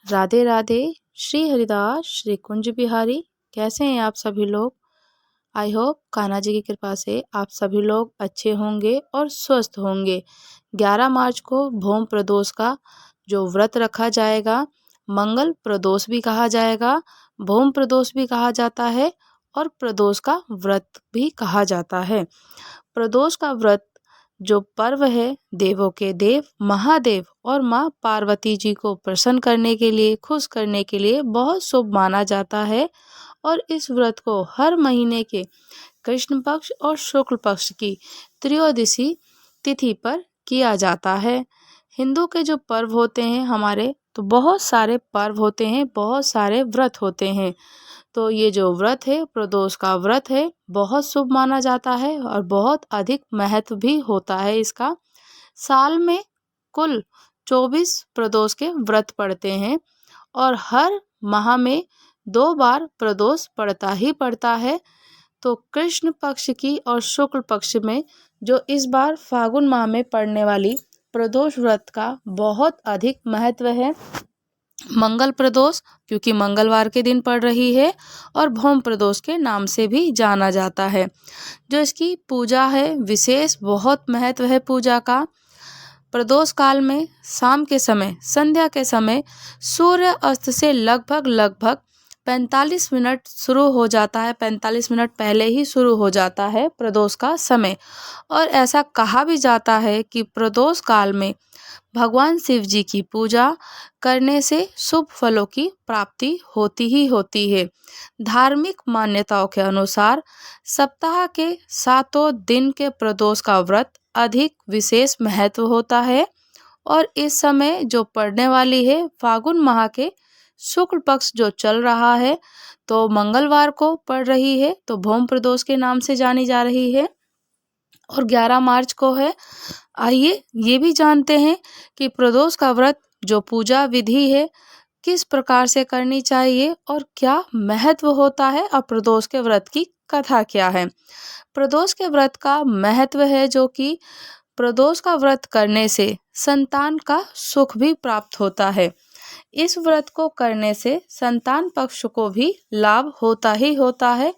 राधे राधे। श्री हरिदास श्री कुंज बिहारी। कैसे हैं आप सभी लोग? आई होप कान्हा जी की कृपा से आप सभी लोग अच्छे होंगे और स्वस्थ होंगे। 11 मार्च को भोम प्रदोष का जो व्रत रखा जाएगा, मंगल प्रदोष भी कहा जाएगा, भोम प्रदोष भी कहा जाता है और प्रदोष का व्रत भी कहा जाता है। प्रदोष का व्रत जो पर्व है, देवों के देव महादेव और माँ पार्वती जी को प्रसन्न करने के लिए, खुश करने के लिए बहुत शुभ माना जाता है। और इस व्रत को हर महीने के कृष्ण पक्ष और शुक्ल पक्ष की त्रयोदशी तिथि पर किया जाता है। हिंदू के जो पर्व होते हैं हमारे, तो बहुत सारे पर्व होते हैं, बहुत सारे व्रत होते हैं। तो ये जो व्रत है, प्रदोष का व्रत है, बहुत शुभ माना जाता है और बहुत अधिक महत्व भी होता है इसका। साल में कुल 24 प्रदोष के व्रत पड़ते हैं और हर माह में 2 बार प्रदोष पड़ता ही पड़ता है। तो कृष्ण पक्ष की और शुक्ल पक्ष में जो इस बार फागुन माह में पड़ने वाली प्रदोष व्रत का बहुत अधिक महत्व है। मंगल प्रदोष क्योंकि मंगलवार के दिन पड़ रही है और भौम प्रदोष के नाम से भी जाना जाता है। जो इसकी पूजा है, विशेष बहुत महत्व है पूजा का। प्रदोष काल में शाम के समय, संध्या के समय सूर्य अस्त से लगभग 45 मिनट शुरू हो जाता है। 45 मिनट पहले ही शुरू हो जाता है प्रदोष का समय। और ऐसा कहा भी जाता है कि प्रदोष काल में भगवान शिव जी की पूजा करने से शुभ फलों की प्राप्ति होती ही होती है। धार्मिक मान्यताओं के अनुसार सप्ताह के 7 दिन के प्रदोष का व्रत अधिक विशेष महत्व होता है। और इस समय जो पड़ने वाली है फागुन माह के शुक्ल पक्ष जो चल रहा है, तो मंगलवार को पड़ रही है, तो भौम प्रदोष के नाम से जानी जा रही है और 11 मार्च को है। आइए ये भी जानते हैं कि प्रदोष का व्रत जो पूजा विधि है किस प्रकार से करनी चाहिए और क्या महत्व होता है और प्रदोष के व्रत की कथा क्या है। प्रदोष के व्रत का महत्व है जो कि प्रदोष का व्रत करने से संतान का सुख भी प्राप्त होता है। इस व्रत को करने से संतान पक्ष को भी लाभ होता ही होता है।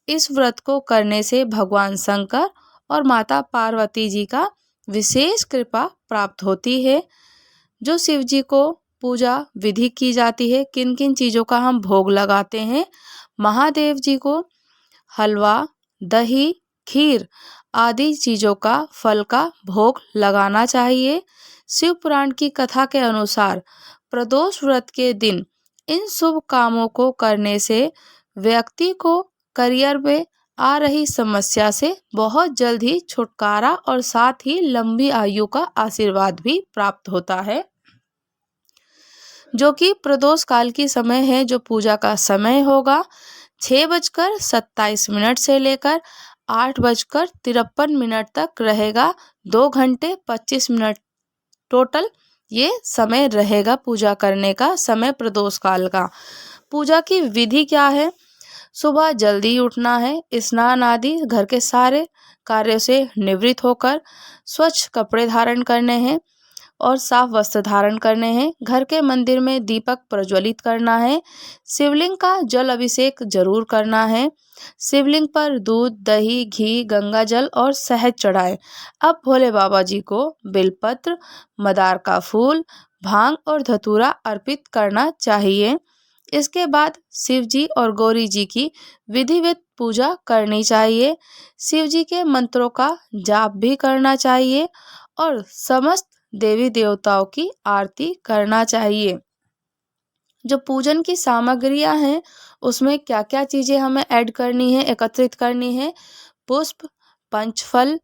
इस व्रत को करने से भगवान शंकर और माता पार्वती जी का विशेष कृपा प्राप्त होती है। जो शिव जी को पूजा विधि की जाती है, किन किन चीज़ों का हम भोग लगाते हैं। महादेव जी को हलवा, दही, खीर आदि चीज़ों का, फल का भोग लगाना चाहिए। शिव पुराण की कथा के अनुसार प्रदोष व्रत के दिन इन शुभ कामों को करने से व्यक्ति को करियर में आ रही समस्या से बहुत जल्द ही छुटकारा और साथ ही लंबी आयु का आशीर्वाद भी प्राप्त होता है। जो कि प्रदोष काल की समय है, जो पूजा का समय होगा 6:27 से लेकर 8:53 तक रहेगा। 2 घंटे 25 मिनट टोटल ये समय रहेगा पूजा करने का समय प्रदोष काल का। पूजा की विधि क्या है? सुबह जल्दी उठना है, स्नान आदि घर के सारे कार्यों से निवृत्त होकर स्वच्छ कपड़े धारण करने हैं और साफ वस्त्र धारण करने हैं। घर के मंदिर में दीपक प्रज्वलित करना है। शिवलिंग का जल अभिषेक जरूर करना है। शिवलिंग पर दूध, दही, घी, गंगा जल और शहद चढ़ाएं। अब भोले बाबा जी को बेलपत्र, मदार का फूल, भांग और धतूरा अर्पित करना चाहिए। इसके बाद शिव जी और गौरी जी की विधिवत पूजा करनी चाहिए। शिव जी के मंत्रों का जाप भी करना चाहिए और समस्त देवी देवताओं की आरती करना चाहिए। जो पूजन की सामग्रियां हैं उसमें क्या क्या चीज़ें हमें ऐड करनी है, एकत्रित करनी है। पुष्प, पंचफल,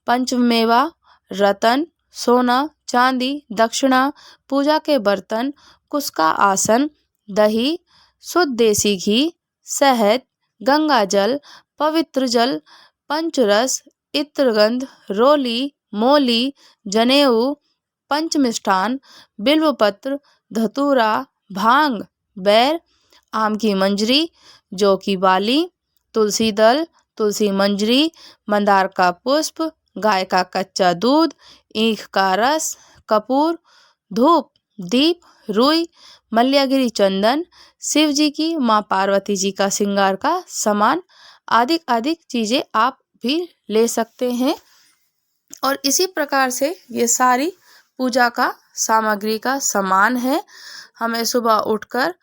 पंचमेवा, रतन, सोना, चांदी, दक्षिणा, पूजा के बर्तन, कुश का आसन, दही, शुद्ध देसी घी, शहद, गंगा जल, पवित्र जल, पंचरस, इत्रगंध, रोली, मोली, जनेऊ, पंचमिष्ठान, बिल्वपत्र, धतूरा, भांग, बैर, आम की मंजरी, जौ की बाली, तुलसी दल, तुलसी मंजरी, मंदार का पुष्प, गाय का कच्चा दूध, ईख का रस, कपूर, धूप, दीप, रुई, मल्यागिरी चंदन, शिव जी की, माँ पार्वती जी का श्रृंगार का सामान आदि आदि चीजें आप भी ले सकते हैं। और इसी प्रकार से ये सारी पूजा का सामग्री का सामान है। हमें सुबह उठकर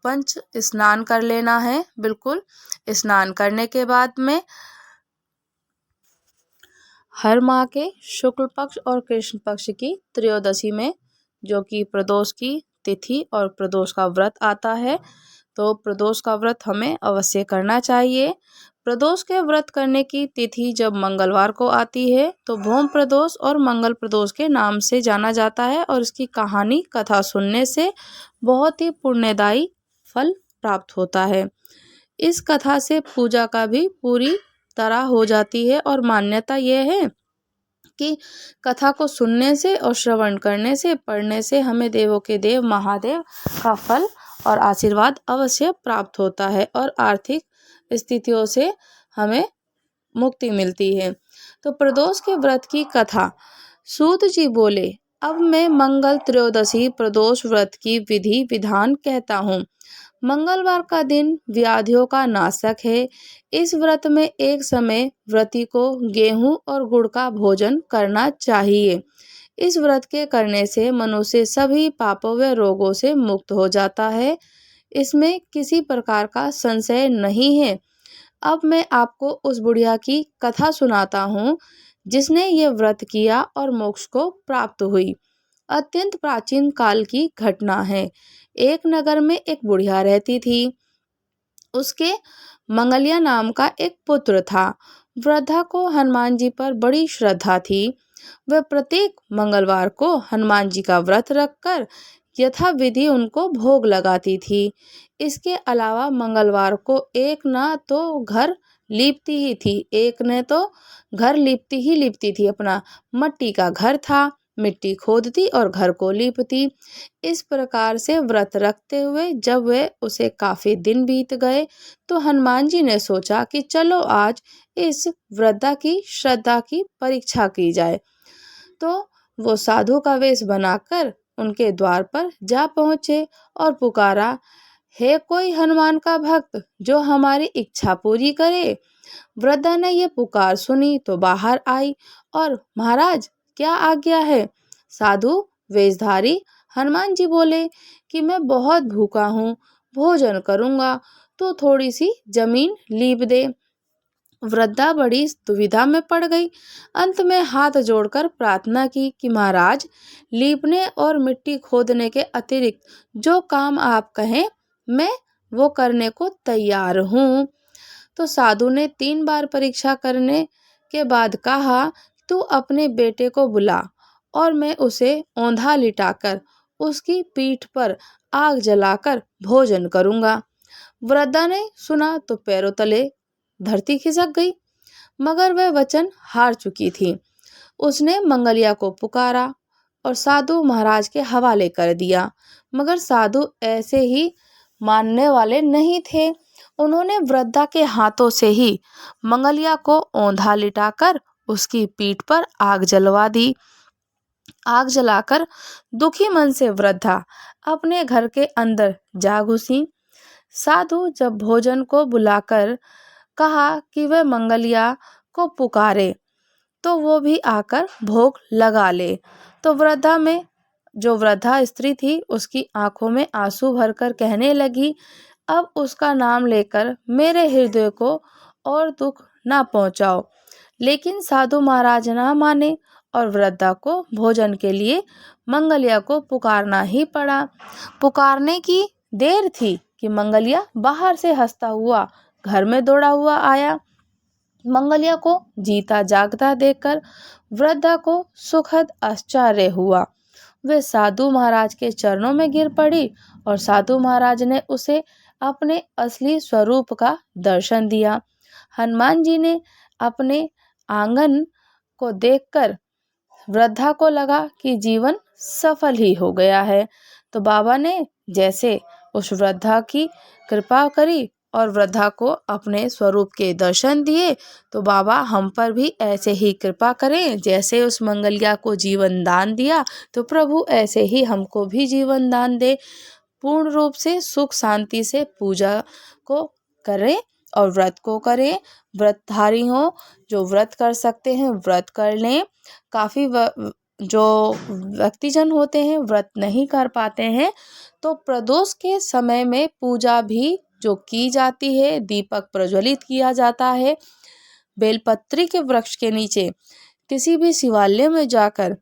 पंच स्नान कर लेना है। बिल्कुल, स्नान करने के बाद में हर माह के शुक्ल पक्ष और कृष्ण पक्ष की त्रयोदशी में, जो कि प्रदोष की तिथि और प्रदोष का व्रत आता है, तो प्रदोष का व्रत हमें अवश्य करना चाहिए। प्रदोष के व्रत करने की तिथि जब मंगलवार को आती है तो भौम प्रदोष और मंगल प्रदोष के नाम से जाना जाता है। और इसकी कहानी कथा सुनने से बहुत ही पुण्यदायी फल प्राप्त होता है। इस कथा से पूजा का भी पूरी तरह हो जाती है। और मान्यता यह है कि कथा को सुनने से और श्रवण करने से, पढ़ने से हमें देवों के देव महादेव का फल और आशीर्वाद अवश्य प्राप्त होता है और आर्थिक स्थितियों से हमें मुक्ति मिलती है। तो प्रदोष के व्रत की कथा। सूत जी बोले, अब मैं मंगल त्रयोदशी प्रदोष व्रत की विधि विधान कहता हूँ। मंगलवार का दिन व्याधियों का नाशक है। इस व्रत में एक समय व्रती को गेहूं और गुड़ का भोजन करना चाहिए। इस व्रत के करने से मनुष्य सभी पापों व रोगों से मुक्त हो जाता है। इसमें किसी प्रकार का संशय नहीं है। अब मैं आपको उस बुढ़िया की कथा सुनाता हूँ जिसने ये व्रत किया और मोक्ष को प्राप्त हुई। अत्यंत प्राचीन काल की घटना है। एक नगर में एक बुढ़िया रहती थी। उसके मंगलिया नाम का एक पुत्र था। वृद्धा को हनुमान जी पर बड़ी श्रद्धा थी। वह प्रत्येक मंगलवार को हनुमान जी का व्रत रखकर यथा विधि उनको भोग लगाती थी। इसके अलावा मंगलवार को एक ना तो घर लीपती ही थी, एक ने तो घर लीपती ही लीपती थी। अपना मट्टी का घर था, मिट्टी खोदती और घर को लीपती। इस प्रकार से व्रत रखते हुए जब वे उसे काफी दिन बीत गए तो हनुमान जी ने सोचा कि चलो आज इस वृद्धा की श्रद्धा की परीक्षा की जाए। तो वो साधु का वेश बनाकर उनके द्वार पर जा पहुंचे और पुकारा, हे कोई हनुमान का भक्त जो हमारी इच्छा पूरी करे। वृद्धा ने ये पुकार सुनी तो बाहर आई और महाराज क्या आज्ञा है। साधु वेशधारी हनुमान जी बोले कि मैं बहुत भूखा हूँ, भोजन करूँगा तो थोड़ी सी जमीन लीप दे। वृद्धा बड़ी दुविधा में पड़ गई। अंत में हाथ जोड़कर प्रार्थना की कि महाराज, लीपने और मिट्टी खोदने के अतिरिक्त जो काम आप कहें मैं वो करने को तैयार हूँ। तो साधु ने 3 बार परीक्षा करने के बाद कहा, तू अपने बेटे को बुला और मैं उसे औंधा लिटाकर उसकी पीठ पर आग जलाकर भोजन करूँगा। वृद्धा ने सुना तो पैरों तले धरती खिसक गई, मगर वह वचन हार चुकी थी। उसने मंगलिया को पुकारा और साधु महाराज के हवाले कर दिया, मगर साधु ऐसे ही मानने वाले नहीं थे। उन्होंने वृद्धा के हाथों से ही मंगलिया को औंधा लिटाकर उसकी पीठ पर आग जलवा दी। आग जलाकर दुखी मन से वृद्धा अपने घर के अंदर जा घुसी। साधु जब भोजन को बुलाकर कहा कि वह मंगलिया को पुकारे तो वो भी आकर भोग लगा ले। तो वृद्धा स्त्री थी, उसकी आंखों में आंसू भरकर कहने लगी, अब उसका नाम लेकर मेरे हृदय को और दुख ना पहुंचाओ। लेकिन साधु महाराज ना माने और वृद्धा को भोजन के लिए मंगलिया को पुकारना ही पड़ा। पुकारने की देर थी कि मंगलिया बाहर से हंसता हुआ घर में दौड़ा हुआ आया। मंगलिया को जीता जागता देखकर वृद्धा को सुखद आश्चर्य हुआ। वे साधु महाराज के चरणों में गिर पड़ी और साधु महाराज ने उसे अपने असली स्वरूप का दर्शन दिया। हनुमान जी ने अपने आंगन को देखकर वृद्धा को लगा कि जीवन सफल ही हो गया है। तो बाबा ने जैसे उस वृद्धा की कृपा करी और वृद्धा को अपने स्वरूप के दर्शन दिए। तो बाबा हम पर भी ऐसे ही कृपा करें, जैसे उस मंगलिया को जीवन दान दिया तो प्रभु ऐसे ही हमको भी जीवन दान दे। पूर्ण रूप से सुख शांति से पूजा को करें और व्रत को करें। व्रतधारी हो जो व्रत कर सकते हैं व्रत कर लें। काफ़ी जो व्यक्तिजन होते हैं व्रत नहीं कर पाते हैं तो प्रदोष के समय में पूजा भी जो की जाती है, दीपक प्रज्वलित किया जाता है। बेलपत्री के वृक्ष के नीचे किसी भी शिवालय में जाकर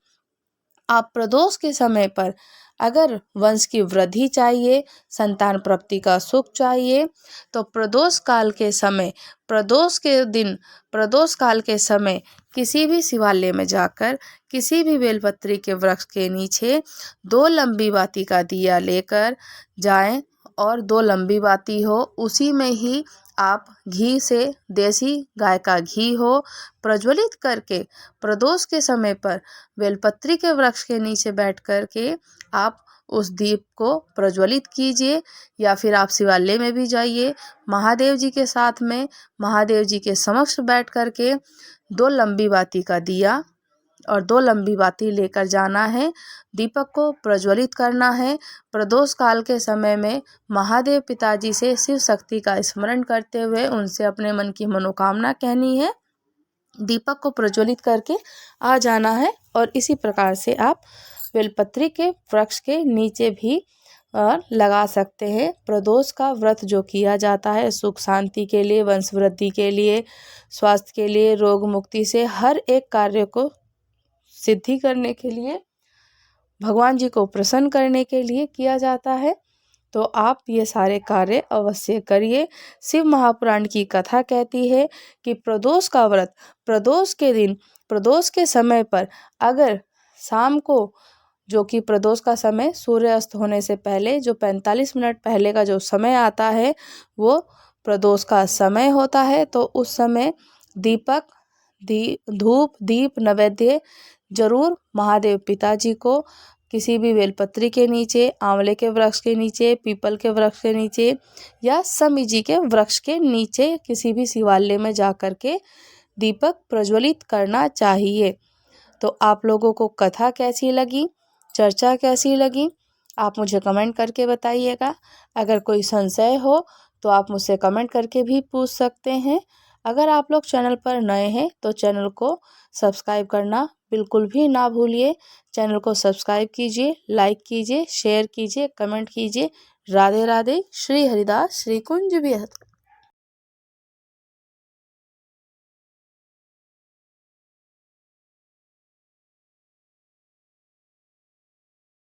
आप प्रदोष के समय पर अगर वंश की वृद्धि चाहिए, संतान प्राप्ति का सुख चाहिए तो प्रदोष काल के समय, प्रदोष के दिन, प्रदोष काल के समय किसी भी शिवालय में जाकर किसी भी बेलपत्री के वृक्ष के नीचे 2 लंबी बाती का दिया लेकर जाएं और 2 लंबी बाती हो, उसी में ही आप घी से, देसी गाय का घी हो, प्रज्वलित करके प्रदोष के समय पर बेलपत्री के वृक्ष के नीचे बैठ कर के आप उस दीप को प्रज्वलित कीजिए। या फिर आप शिवालय में भी जाइए, महादेव जी के साथ में, महादेव जी के समक्ष बैठ कर के 2 लंबी बाती का दिया और 2 लंबी बाती लेकर जाना है, दीपक को प्रज्वलित करना है। प्रदोष काल के समय में महादेव पिताजी से शिव शक्ति का स्मरण करते हुए उनसे अपने मन की मनोकामना कहनी है, दीपक को प्रज्वलित करके आ जाना है। और इसी प्रकार से आप बेलपत्री के वृक्ष के नीचे भी लगा सकते हैं। प्रदोष का व्रत जो किया जाता है सुख शांति के लिए, वंश वृद्धि के लिए, स्वास्थ्य के लिए, रोग मुक्ति से हर एक कार्य को सिद्धि करने के लिए, भगवान जी को प्रसन्न करने के लिए किया जाता है। तो आप ये सारे कार्य अवश्य करिए। शिव महापुराण की कथा कहती है कि प्रदोष का व्रत प्रदोष के दिन, प्रदोष के समय पर अगर शाम को, जो कि प्रदोष का समय सूर्यास्त होने से पहले जो 45 मिनट पहले का जो समय आता है वो प्रदोष का समय होता है। तो उस समय दीपक, धूप, दीप, नैवेद्य जरूर महादेव पिताजी को किसी भी बेलपत्री के नीचे, आंवले के वृक्ष के नीचे, पीपल के वृक्ष के नीचे या समी जी के वृक्ष के नीचे किसी भी शिवालय में जाकर के दीपक प्रज्वलित करना चाहिए। तो आप लोगों को कथा कैसी लगी, चर्चा कैसी लगी, आप मुझे कमेंट करके बताइएगा। अगर कोई संशय हो तो आप मुझसे कमेंट करके भी पूछ सकते हैं। अगर आप लोग चैनल पर नए हैं तो चैनल को सब्सक्राइब करना बिल्कुल भी ना भूलिए। चैनल को सब्सक्राइब कीजिए, लाइक कीजिए, शेयर कीजिए, कमेंट कीजिए। राधे राधे। श्री हरिदास श्री कुंज बिहारी।